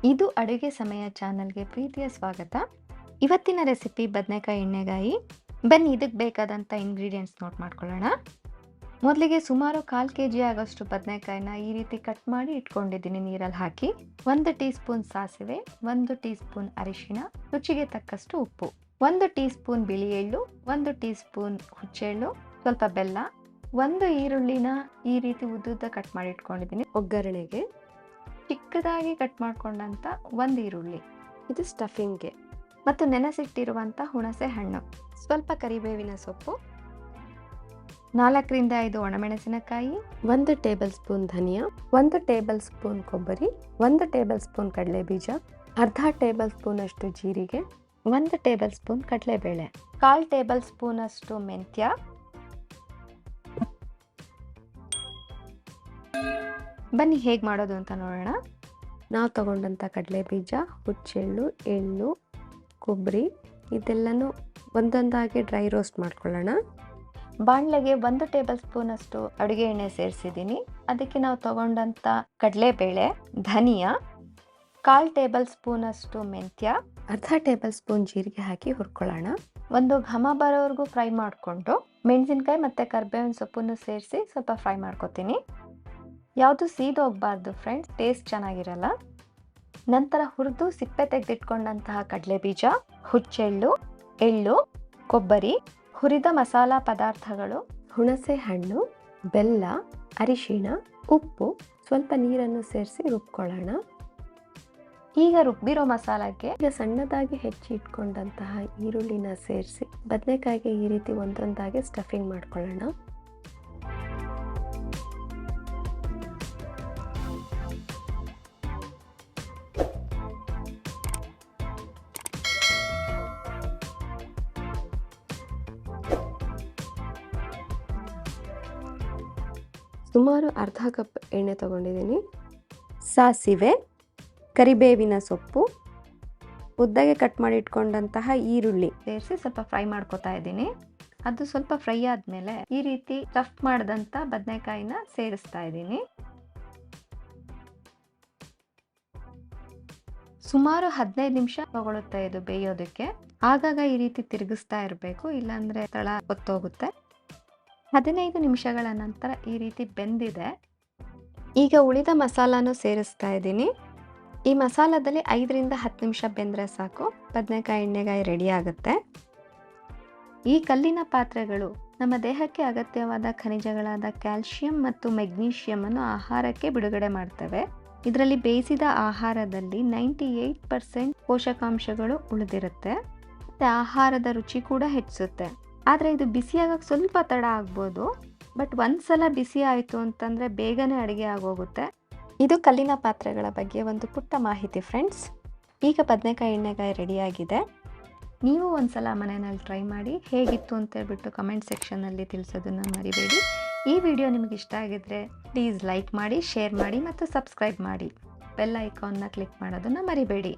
ಇದು ಅಡುಗೆ ಸಮಯ ಚಾನಲ್ಗೆ ಪ್ರೀತಿಯ ಸ್ವಾಗತ. ಇವತ್ತಿನ ರೆಸಿಪಿ ಬದನೆಕಾಯಿ ಎಣ್ಣೆಗಾಯಿ. ಬನ್ನಿ ಇದಕ್ಕೆ ಬೇಕಾದಂಥ ಇಂಗ್ರೀಡಿಯೆಂಟ್ಸ್ ನೋಟ್ ಮಾಡ್ಕೊಳ್ಳೋಣ. ಮೊದಲಿಗೆ ಸುಮಾರು 1/4 kg ಆಗೋಷ್ಟು ಬದನೆಕಾಯಿನ ಈ ರೀತಿ ಕಟ್ ಮಾಡಿ ಇಟ್ಕೊಂಡಿದ್ದೀನಿ ನೀರಲ್ಲಿ ಹಾಕಿ. 1 ಟೀ ಸ್ಪೂನ್ ಸಾಸಿವೆ, 1 ಟೀ ಸ್ಪೂನ್ ಅರಿಶಿಣ, ರುಚಿಗೆ ತಕ್ಕಷ್ಟು ಉಪ್ಪು, 1 ಟೀ ಸ್ಪೂನ್ ಬಿಳಿ ಎಳ್ಳು, 1 ಟೀ ಸ್ಪೂನ್ ಹುಚ್ಚೆಳ್ಳು, ಸ್ವಲ್ಪ ಬೆಲ್ಲ, 1 ಈರುಳ್ಳಿನ ಈ ರೀತಿ ಉದ್ದುದ್ದ ಕಟ್ ಮಾಡಿ ಇಟ್ಕೊಂಡಿದ್ದೀನಿ. ಒಗ್ಗರಣೆಗೆ ಚಿಕ್ಕದಾಗಿ ಕಟ್ ಮಾಡ್ಕೊಂಡಂಥ 1 ಈರುಳ್ಳಿ, ಇದು ಸ್ಟಫಿಂಗ್ಗೆ, ಮತ್ತು ನೆನೆಸಿಟ್ಟಿರುವಂಥ ಹುಣಸೆ ಹಣ್ಣು, ಸ್ವಲ್ಪ ಕರಿಬೇವಿನ ಸೊಪ್ಪು, 4 ರಿಂದ 5 ಒಣಮೆಣಸಿನಕಾಯಿ, 1 ಟೇಬಲ್ ಸ್ಪೂನ್ ಧನಿಯಾ, 1 ಟೇಬಲ್ ಸ್ಪೂನ್ ಕೊಬ್ಬರಿ, 1 ಟೇಬಲ್ ಸ್ಪೂನ್ ಕಡಲೆ ಬೀಜ, ಅರ್ಧ ಟೇಬಲ್ ಸ್ಪೂನ್ ಅಷ್ಟು ಜೀರಿಗೆ, 1 ಟೇಬಲ್ ಸ್ಪೂನ್ ಕಡಲೆಬೇಳೆ, 1/4 ಟೇಬಲ್ ಸ್ಪೂನ್ ಅಷ್ಟು ಮೆಂತ್ಯ. ಬನ್ನಿ ಹೇಗೆ ಮಾಡೋದು ಅಂತ ನೋಡೋಣ. ನಾವು ತಗೊಂಡಂಥ ಕಡಲೆ ಬೀಜ, ಹುಚ್ಚೆಳ್ಳು, ಎಳ್ಳು, ಕೊಬ್ಬರಿ ಇದೆಲ್ಲನೂ ಒಂದೊಂದಾಗಿ ಡ್ರೈ ರೋಸ್ಟ್ ಮಾಡ್ಕೊಳ್ಳೋಣ. ಬಾಣಲೆಗೆ 1 ಟೇಬಲ್ ಸ್ಪೂನ್ ಅಷ್ಟು ಅಡುಗೆ ಎಣ್ಣೆ ಸೇರಿಸಿದ್ದೀನಿ. ಅದಕ್ಕೆ ನಾವು ತಗೊಂಡಂಥ ಕಡಲೆಬೇಳೆ, ಧನಿಯಾ, 1/4 ಟೇಬಲ್ ಸ್ಪೂನ್ ಅಷ್ಟು ಮೆಂತ್ಯ, ಅರ್ಧ ಟೇಬಲ್ ಸ್ಪೂನ್ ಜೀರಿಗೆ ಹಾಕಿ ಹುರ್ಕೊಳ್ಳೋಣ. ಒಂದು ಘಮ ಬರೋವರೆಗೂ ಫ್ರೈ ಮಾಡಿಕೊಂಡು ಮೆಣಸಿನ್ಕಾಯಿ ಮತ್ತು ಕರಿಬೇವಿನ ಸೊಪ್ಪನ್ನು ಸೇರಿಸಿ ಸ್ವಲ್ಪ ಫ್ರೈ ಮಾಡ್ಕೊತೀನಿ. ಯಾವುದು ಸೀದೋಗಬಾರ್ದು ಫ್ರೆಂಡ್ಸ್, ಟೇಸ್ಟ್ ಚೆನ್ನಾಗಿರಲ್ಲ. ನಂತರ ಹುರಿದು ಸಿಪ್ಪೆ ತೆಗೆದಿಟ್ಕೊಂಡಂತಹ ಕಡಲೆ ಬೀಜ, ಹುಚ್ಚೆಳ್ಳು, ಎಳ್ಳು, ಕೊಬ್ಬರಿ, ಹುರಿದ ಮಸಾಲಾ ಪದಾರ್ಥಗಳು, ಹುಣಸೆ ಹಣ್ಣು, ಬೆಲ್ಲ, ಅರಿಶಿಣ, ಉಪ್ಪು, ಸ್ವಲ್ಪ ನೀರನ್ನು ಸೇರಿಸಿ ರುಬ್ಕೊಳ್ಳೋಣ. ಈಗ ರುಬ್ಬಿರೋ ಮಸಾಲಕ್ಕೆ ಈಗ ಸಣ್ಣದಾಗಿ ಹೆಚ್ಚಿ ಇಟ್ಕೊಂಡಂತಹ ಈರುಳ್ಳಿನ ಸೇರಿಸಿ ಬದನೆಕಾಯಿಗೆ ಈ ರೀತಿ ಒಂದೊಂದಾಗಿ ಸ್ಟಫಿಂಗ್ ಮಾಡ್ಕೊಳ್ಳೋಣ. ಸುಮಾರು ಅರ್ಧ ಕಪ್ ಎಣ್ಣೆ ತಗೊಂಡಿದ್ದೀನಿ. ಸಾಸಿವೆ, ಕರಿಬೇವಿನ ಸೊಪ್ಪು, ಉದ್ದಗೆ ಕಟ್ ಮಾಡಿ ಇಟ್ಕೊಂಡಂತಹ ಈರುಳ್ಳಿ ಸೇರಿಸಿ ಸ್ವಲ್ಪ ಫ್ರೈ ಮಾಡ್ಕೊತಾ ಇದ್ದೀನಿ. ಅದು ಸ್ವಲ್ಪ ಫ್ರೈ ಆದಮೇಲೆ ಈ ರೀತಿ ಸ್ಟಫ್ ಮಾಡಿದಂಥ ಬದನೆಕಾಯಿನ ಸೇರಿಸ್ತಾ ಇದ್ದೀನಿ. ಸುಮಾರು 15 ನಿಮಿಷ ತಗೊಳುತ್ತೆ ಇದು ಬೇಯೋದಕ್ಕೆ. ಆಗಾಗ ಈ ರೀತಿ ತಿರುಗಿಸ್ತಾ ಇರಬೇಕು, ಇಲ್ಲಾಂದರೆ ತಳ ಹೊತ್ತೋಗುತ್ತೆ. 15 ನಿಮಿಷಗಳ ನಂತರ ಈ ರೀತಿ ಬೆಂದಿದೆ. ಈಗ ಉಳಿದ ಮಸಾಲಾನು ಸೇರಿಸ್ತಾ ಇದ್ದೀನಿ. ಈ ಮಸಾಲದಲ್ಲಿ 5 ರಿಂದ 10 ನಿಮಿಷ ಬೆಂದರೆ ಸಾಕು, ಬದನೆಕಾಯಿ ಎಣ್ಣೆಗಾಯಿ ರೆಡಿ ಆಗುತ್ತೆ. ಈ ಕಲ್ಲಿನ ಪಾತ್ರೆಗಳು ನಮ್ಮ ದೇಹಕ್ಕೆ ಅಗತ್ಯವಾದ ಖನಿಜಗಳಾದ ಕ್ಯಾಲ್ಶಿಯಂ ಮತ್ತು ಮೆಗ್ನೀಷಿಯಂ ಆಹಾರಕ್ಕೆ ಬಿಡುಗಡೆ ಮಾಡ್ತವೆ. ಇದರಲ್ಲಿ ಬೇಯಿಸಿದ ಆಹಾರದಲ್ಲಿ 98% ಪೋಷಕಾಂಶಗಳು ಉಳಿದಿರುತ್ತೆ ಮತ್ತು ಆಹಾರದ ರುಚಿ ಕೂಡ ಹೆಚ್ಚಿಸುತ್ತೆ. ಆದರೆ ಇದು ಬಿಸಿಯಾಗಕ್ಕೆ ಸ್ವಲ್ಪ ತಡ ಆಗ್ಬೋದು, ಬಟ್ ಒಂದ್ಸಲ ಬಿಸಿ ಆಯಿತು ಅಂತಂದರೆ ಬೇಗನೆ ಅಡುಗೆ ಆಗೋಗುತ್ತೆ. ಇದು ಕಲ್ಲಿನ ಪಾತ್ರೆಗಳ ಬಗ್ಗೆ ಒಂದು ಪುಟ್ಟ ಮಾಹಿತಿ ಫ್ರೆಂಡ್ಸ್. ಈಗ ಬದನೆಕಾಯಿ ಎಣ್ಣೆಗಾಯಿ ರೆಡಿಯಾಗಿದೆ. ನೀವು ಒಂದ್ಸಲ ಮನೆಯಲ್ಲಿ ಟ್ರೈ ಮಾಡಿ ಹೇಗಿತ್ತು ಅಂತೇಳ್ಬಿಟ್ಟು ಕಮೆಂಟ್ ಸೆಕ್ಷನಲ್ಲಿ ತಿಳಿಸೋದನ್ನು ಮರಿಬೇಡಿ. ಈ ವಿಡಿಯೋ ನಿಮಗೆ ಇಷ್ಟ ಆಗಿದ್ರೆ ಪ್ಲೀಸ್ ಲೈಕ್ ಮಾಡಿ, ಶೇರ್ ಮಾಡಿ ಮತ್ತು ಸಬ್ಸ್ಕ್ರೈಬ್ ಮಾಡಿ. ಬೆಲ್ ಐಕಾನ್ನ ಕ್ಲಿಕ್ ಮಾಡೋದನ್ನು ಮರಿಬೇಡಿ.